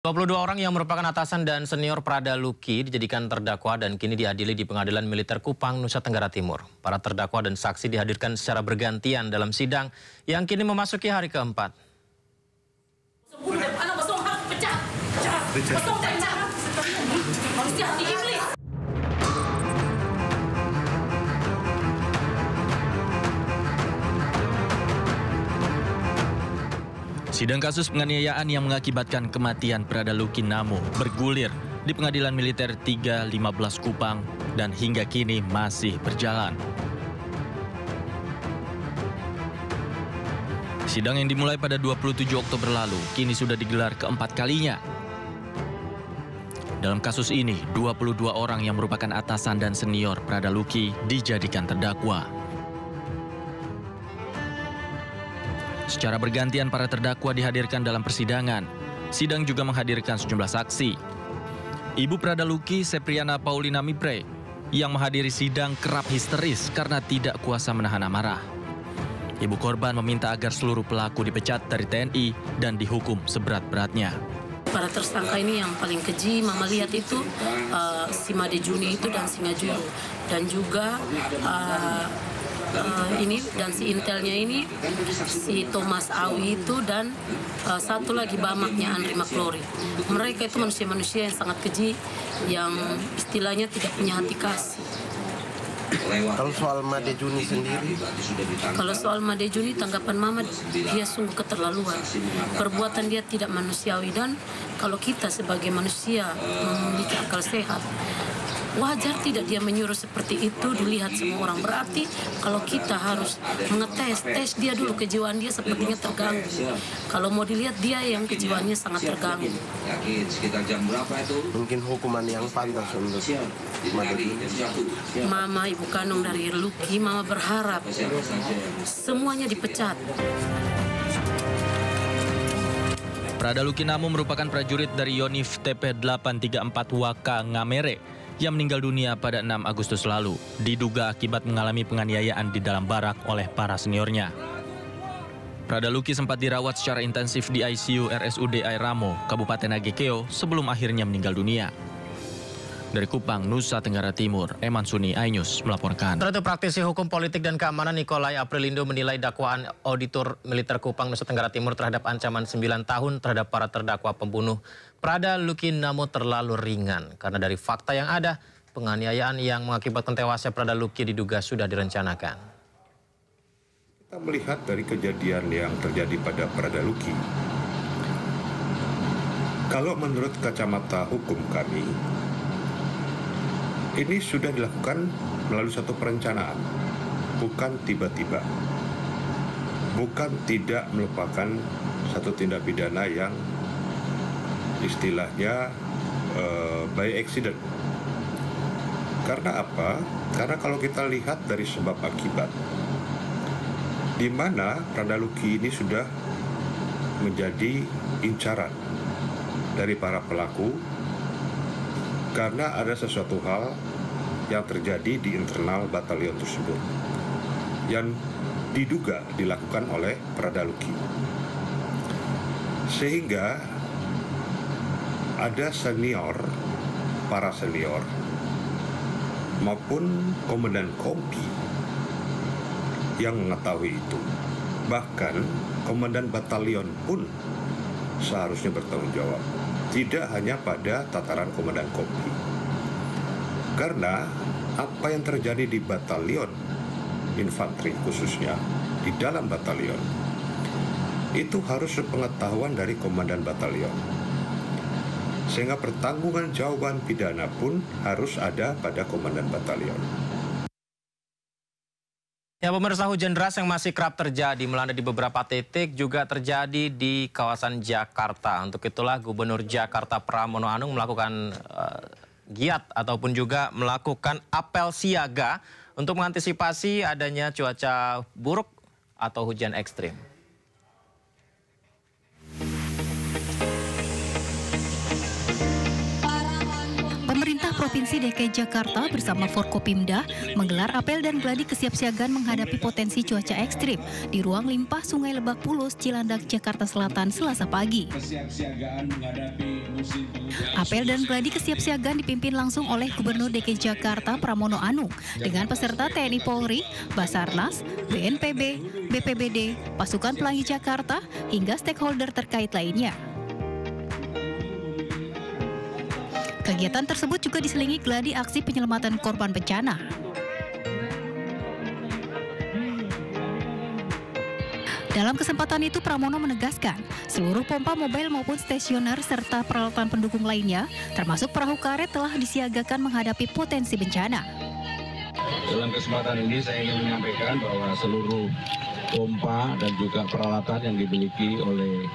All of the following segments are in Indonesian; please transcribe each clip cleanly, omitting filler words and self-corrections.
22 orang yang merupakan atasan dan senior Prada Luki dijadikan terdakwa dan kini diadili di Pengadilan Militer Kupang, Nusa Tenggara Timur. Para terdakwa dan saksi dihadirkan secara bergantian dalam sidang yang kini memasuki hari keempat. Sidang kasus penganiayaan yang mengakibatkan kematian Prada Luki Namo bergulir di Pengadilan Militer 315 Kupang dan hingga kini masih berjalan. Sidang yang dimulai pada 27 Oktober lalu kini sudah digelar keempat kalinya. Dalam kasus ini, 22 orang yang merupakan atasan dan senior Prada Luki dijadikan terdakwa. Secara bergantian para terdakwa dihadirkan dalam persidangan. Sidang juga menghadirkan sejumlah saksi. Ibu Prada Luki, Sepriana Paulina Mipre, yang menghadiri sidang kerap histeris karena tidak kuasa menahan amarah. Ibu korban meminta agar seluruh pelaku dipecat dari TNI dan dihukum seberat-beratnya. Para tersangka ini yang paling keji, Mama lihat itu si Made Juni itu dan si Ngajuru. Dan juga ini dan si intelnya ini si Thomas Awi itu dan satu lagi bamaknya Andri Maklori. Mereka itu manusia-manusia yang sangat keji, yang istilahnya tidak punya hati kasih. Kalau soal Made Juni sendiri? Kalau soal Made Juni, tanggapan Mama, dia sungguh keterlaluan. Perbuatan dia tidak manusiawi, dan kalau kita sebagai manusia memiliki akal sehat, wajar tidak dia menyuruh seperti itu dilihat semua orang. Berarti kalau kita harus tes dia dulu kejiwaan dia sepertinya terganggu. Kalau mau dilihat dia yang kejiwaannya sangat terganggu. Mungkin hukuman yang pantas untuk Made Juni. Mama, ibu kandung dari Luki, Mama berharap semuanya dipecat. Prada Luki Namo merupakan prajurit dari Yonif TP834 Waka Ngamere yang meninggal dunia pada 6 Agustus lalu, diduga akibat mengalami penganiayaan di dalam barak oleh para seniornya. Prada Luki sempat dirawat secara intensif di ICU RSUD Air Ramo, Kabupaten Agekeo, sebelum akhirnya meninggal dunia. Dari Kupang, Nusa Tenggara Timur, Eman Suni, iNews melaporkan. Ternyata praktisi hukum politik dan keamanan Nikolai Aprilindo menilai dakwaan Auditor Militer Kupang, Nusa Tenggara Timur terhadap ancaman 9 tahun terhadap para terdakwa pembunuh Prada Luki Namo terlalu ringan. Karena dari fakta yang ada, penganiayaan yang mengakibatkan tewasnya Prada Luki diduga sudah direncanakan. Kita melihat dari kejadian yang terjadi pada Prada Luki, kalau menurut kacamata hukum kami, ini sudah dilakukan melalui suatu perencanaan, bukan tiba-tiba, bukan tidak melupakan satu tindak pidana yang istilahnya by accident. Karena apa? Karena kalau kita lihat dari sebab akibat, di mana Prada Luki ini sudah menjadi incaran dari para pelaku, karena ada sesuatu hal yang terjadi di internal batalion tersebut yang diduga dilakukan oleh Prada Luki. Sehingga ada senior, para senior, maupun komandan kompi yang mengetahui itu. Bahkan komandan batalion pun seharusnya bertanggung jawab. Tidak hanya pada tataran komandan kompi. Karena apa yang terjadi di batalion infanteri khususnya, di dalam batalion, itu harus sepengetahuan dari komandan batalion. Sehingga pertanggungan jawaban pidana pun harus ada pada komandan batalion. Ya, pemirsa, hujan deras yang masih kerap terjadi melanda di beberapa titik juga terjadi di kawasan Jakarta. Untuk itulah Gubernur Jakarta Pramono Anung melakukan giat ataupun juga melakukan apel siaga untuk mengantisipasi adanya cuaca buruk atau hujan ekstrim. Pemerintah Provinsi DKI Jakarta bersama Forkopimda menggelar apel dan gladi kesiapsiagaan menghadapi potensi cuaca ekstrim di ruang limpah Sungai Lebak Bulus, Cilandak, Jakarta Selatan, Selasa pagi. Apel dan gladi kesiapsiagaan dipimpin langsung oleh Gubernur DKI Jakarta Pramono Anung dengan peserta TNI Polri, Basarnas, BNPB, BPBD, Pasukan Pelangi Jakarta, hingga stakeholder terkait lainnya. Kegiatan tersebut juga diselingi gladi aksi penyelamatan korban bencana. Dalam kesempatan itu, Pramono menegaskan, seluruh pompa mobil maupun stasioner serta peralatan pendukung lainnya, termasuk perahu karet, telah disiagakan menghadapi potensi bencana. Dalam kesempatan ini saya ingin menyampaikan bahwa seluruh pompa dan juga peralatan yang dimiliki oleh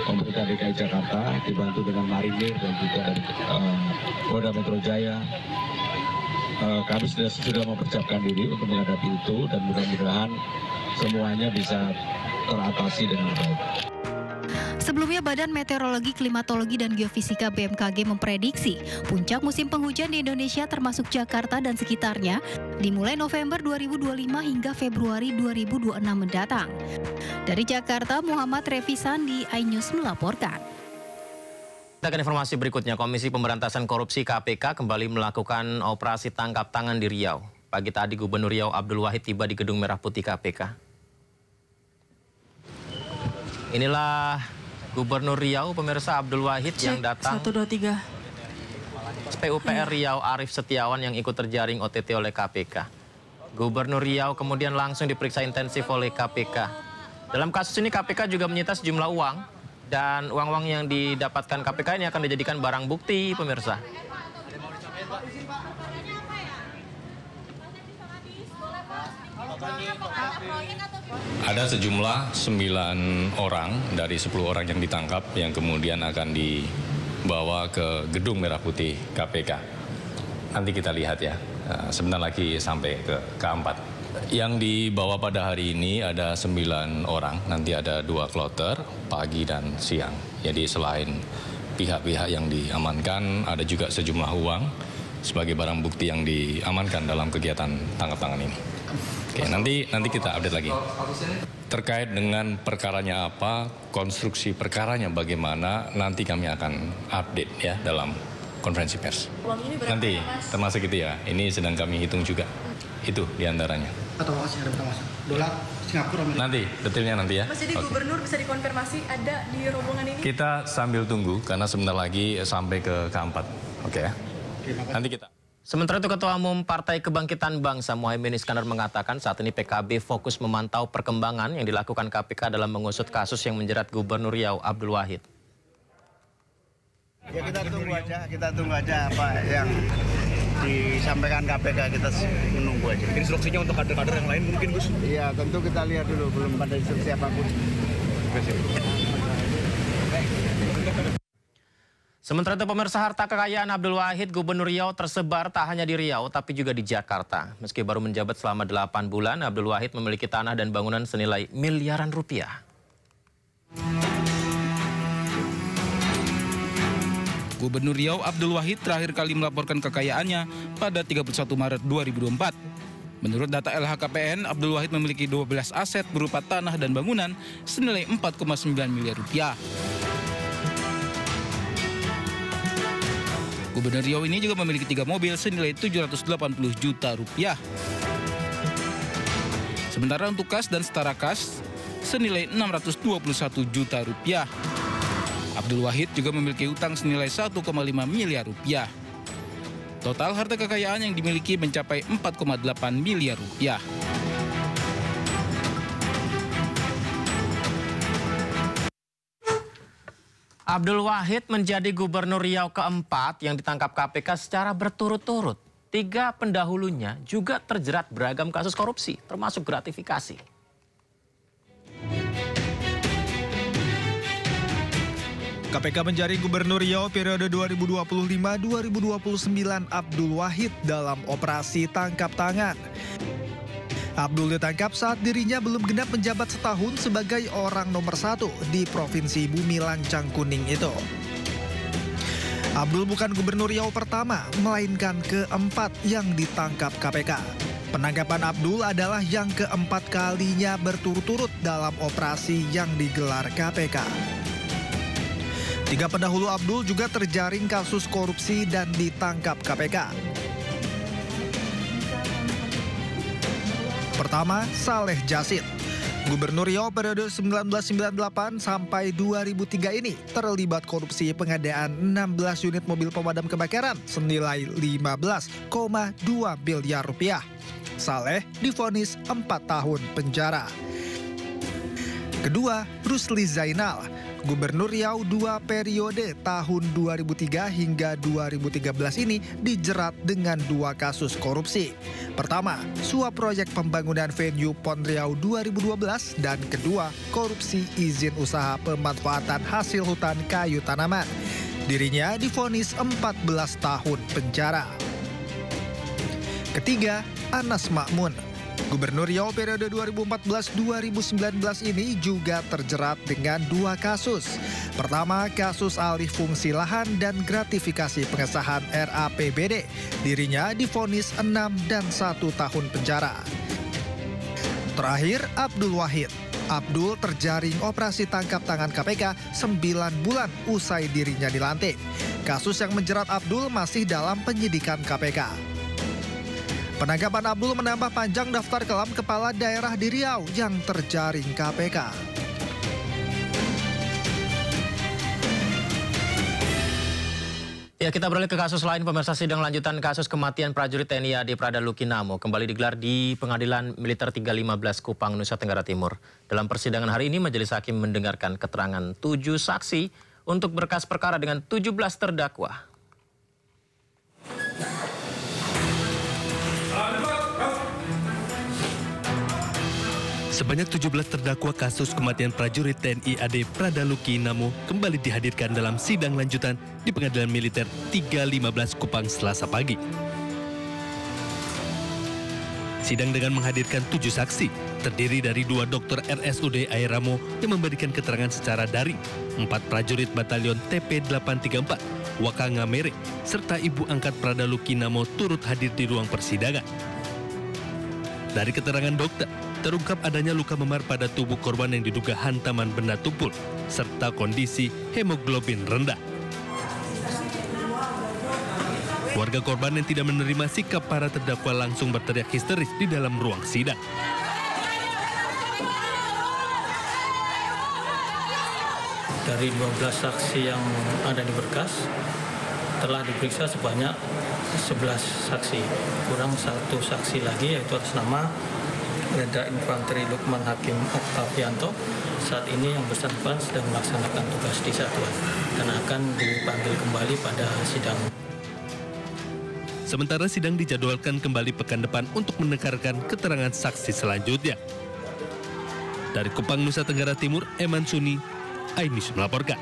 pemerintah DKI Jakarta dibantu dengan marinir dan juga dari Polda Metro Jaya. Kami sudah mempersiapkan diri untuk menghadapi itu dan mudah-mudahan semuanya bisa teratasi dengan baik. Sebelumnya, Badan Meteorologi, Klimatologi, dan Geofisika BMKG memprediksi puncak musim penghujan di Indonesia termasuk Jakarta dan sekitarnya dimulai November 2025 hingga Februari 2026 mendatang. Dari Jakarta, Muhammad Revi Sandi, iNews melaporkan. Kita ke informasi berikutnya. Komisi Pemberantasan Korupsi KPK kembali melakukan operasi tangkap tangan di Riau. Pagi tadi Gubernur Riau Abdul Wahid tiba di Gedung Merah Putih KPK. Inilah Gubernur Riau, pemirsa, Abdul Wahid yang datang. 1, 2, 3. PUPR Riau Arief Setiawan yang ikut terjaring OTT oleh KPK. Gubernur Riau kemudian langsung diperiksa intensif oleh KPK. Dalam kasus ini KPK juga menyita sejumlah uang, dan uang-uang yang didapatkan KPK ini akan dijadikan barang bukti, pemirsa. Ada sejumlah 9 orang dari 10 orang yang ditangkap yang kemudian akan dibawa ke Gedung Merah Putih KPK. Nanti kita lihat ya, sebentar lagi sampai ke K4. Yang dibawa pada hari ini ada 9 orang, nanti ada 2 kloter, pagi dan siang. Jadi selain pihak-pihak yang diamankan, ada juga sejumlah uang sebagai barang bukti yang diamankan dalam kegiatan tangkap tangan ini. Oke, nanti kita update lagi. Terkait dengan perkaranya apa, konstruksi perkaranya bagaimana, nanti kami akan update ya dalam konferensi pers. Nanti termasuk itu ya, ini sedang kami hitung juga. Itu diantaranya. Atau masih ada berapa, Mas? Dolar, Singapura, Amerika? Nanti, detailnya nanti ya. Mas, jadi Gubernur bisa dikonfirmasi ada di rombongan ini? Kita sambil tunggu, karena sebentar lagi sampai ke K4. Oke ya? Nanti kita... Sementara itu, Ketua Umum Partai Kebangkitan Bangsa Muhaimin Iskandar mengatakan saat ini PKB fokus memantau perkembangan yang dilakukan KPK dalam mengusut kasus yang menjerat Gubernur Riau Abdul Wahid. Ya kita tunggu aja apa yang disampaikan KPK, kita menunggu aja. Instruksinya untuk kader-kader yang lain mungkin, Gus? Iya, tentu kita lihat dulu, belum ada instruksi apapun. Sementara itu, pemirsa, harta kekayaan Abdul Wahid Gubernur Riau tersebar tak hanya di Riau tapi juga di Jakarta. Meski baru menjabat selama 8 bulan, Abdul Wahid memiliki tanah dan bangunan senilai miliaran rupiah. Gubernur Riau Abdul Wahid terakhir kali melaporkan kekayaannya pada 31 Maret 2024. Menurut data LHKPN, Abdul Wahid memiliki 12 aset berupa tanah dan bangunan senilai 4,9 miliar rupiah. Gubernur Riau ini juga memiliki 3 mobil senilai 780 juta rupiah. Sementara untuk kas dan setara kas senilai 621 juta rupiah. Abdul Wahid juga memiliki utang senilai 1,5 miliar rupiah. Total harta kekayaan yang dimiliki mencapai 4,8 miliar rupiah. Abdul Wahid menjadi Gubernur Riau keempat yang ditangkap KPK secara berturut-turut. 3 pendahulunya juga terjerat beragam kasus korupsi, termasuk gratifikasi. KPK menjaring Gubernur Riau periode 2025-2029 Abdul Wahid dalam operasi tangkap tangan. Abdul ditangkap saat dirinya belum genap menjabat setahun sebagai orang nomor 1 di Provinsi Bumi Lancang Kuning itu. Abdul bukan Gubernur Riau pertama, melainkan keempat yang ditangkap KPK. Penangkapan Abdul adalah yang keempat kalinya berturut-turut dalam operasi yang digelar KPK. 3 pendahulu Abdul juga terjaring kasus korupsi dan ditangkap KPK. Pertama, Saleh Jasid. Gubernur Riau periode 1998 sampai 2003 ini terlibat korupsi pengadaan 16 unit mobil pemadam kebakaran senilai 15,2 miliar rupiah. Saleh divonis 4 tahun penjara. Kedua, Rusli Zainal. Gubernur Riau 2 periode tahun 2003 hingga 2013 ini dijerat dengan 2 kasus korupsi. Pertama, suap proyek pembangunan venue PON Riau 2012 dan kedua, korupsi izin usaha pemanfaatan hasil hutan kayu tanaman. Dirinya divonis 14 tahun penjara. Ketiga, Anas Makmun. Gubernur Riau periode 2014-2019 ini juga terjerat dengan 2 kasus. Pertama, kasus alih fungsi lahan dan gratifikasi pengesahan RAPBD. Dirinya divonis 6 dan 1 tahun penjara. Terakhir, Abdul Wahid. Abdul terjaring operasi tangkap tangan KPK 9 bulan usai dirinya dilantik. Kasus yang menjerat Abdul masih dalam penyidikan KPK. Penangkapan Abdul menambah panjang daftar kelam kepala daerah di Riau yang terjaring KPK. Ya, kita beralih ke kasus lain. Pemirsa, sidang lanjutan kasus kematian prajurit TNI AD Prada Lukinamo kembali digelar di Pengadilan Militer 315 Kupang, Nusa Tenggara Timur. Dalam persidangan hari ini, majelis hakim mendengarkan keterangan 7 saksi untuk berkas perkara dengan 17 terdakwa. Sebanyak 17 terdakwa kasus kematian prajurit TNI AD Prada Lukinamo kembali dihadirkan dalam sidang lanjutan di Pengadilan Militer 315 Kupang Selasa pagi. Sidang dengan menghadirkan 7 saksi, terdiri dari 2 dokter RSUD Airamo yang memberikan keterangan secara daring, 4 prajurit Batalion TP834, Waka Ngamere, serta ibu angkat Prada Lukinamo turut hadir di ruang persidangan. Dari keterangan dokter, terungkap adanya luka memar pada tubuh korban yang diduga hantaman benda tumpul, serta kondisi hemoglobin rendah. Warga korban yang tidak menerima sikap para terdakwa langsung berteriak histeris di dalam ruang sidang. Dari 12 saksi yang ada di berkas, telah diperiksa sebanyak 11 saksi. Kurang 1 saksi lagi, yaitu atas nama Letda Infanteri Lukman Hakim Oktavianto. Saat ini yang bersangkutan sedang melaksanakan tugas di satuan dan akan dipanggil kembali pada sidang. Sementara sidang dijadwalkan kembali pekan depan untuk mendengarkan keterangan saksi selanjutnya. Dari Kupang, Nusa Tenggara Timur, Eman Suni, iNews melaporkan.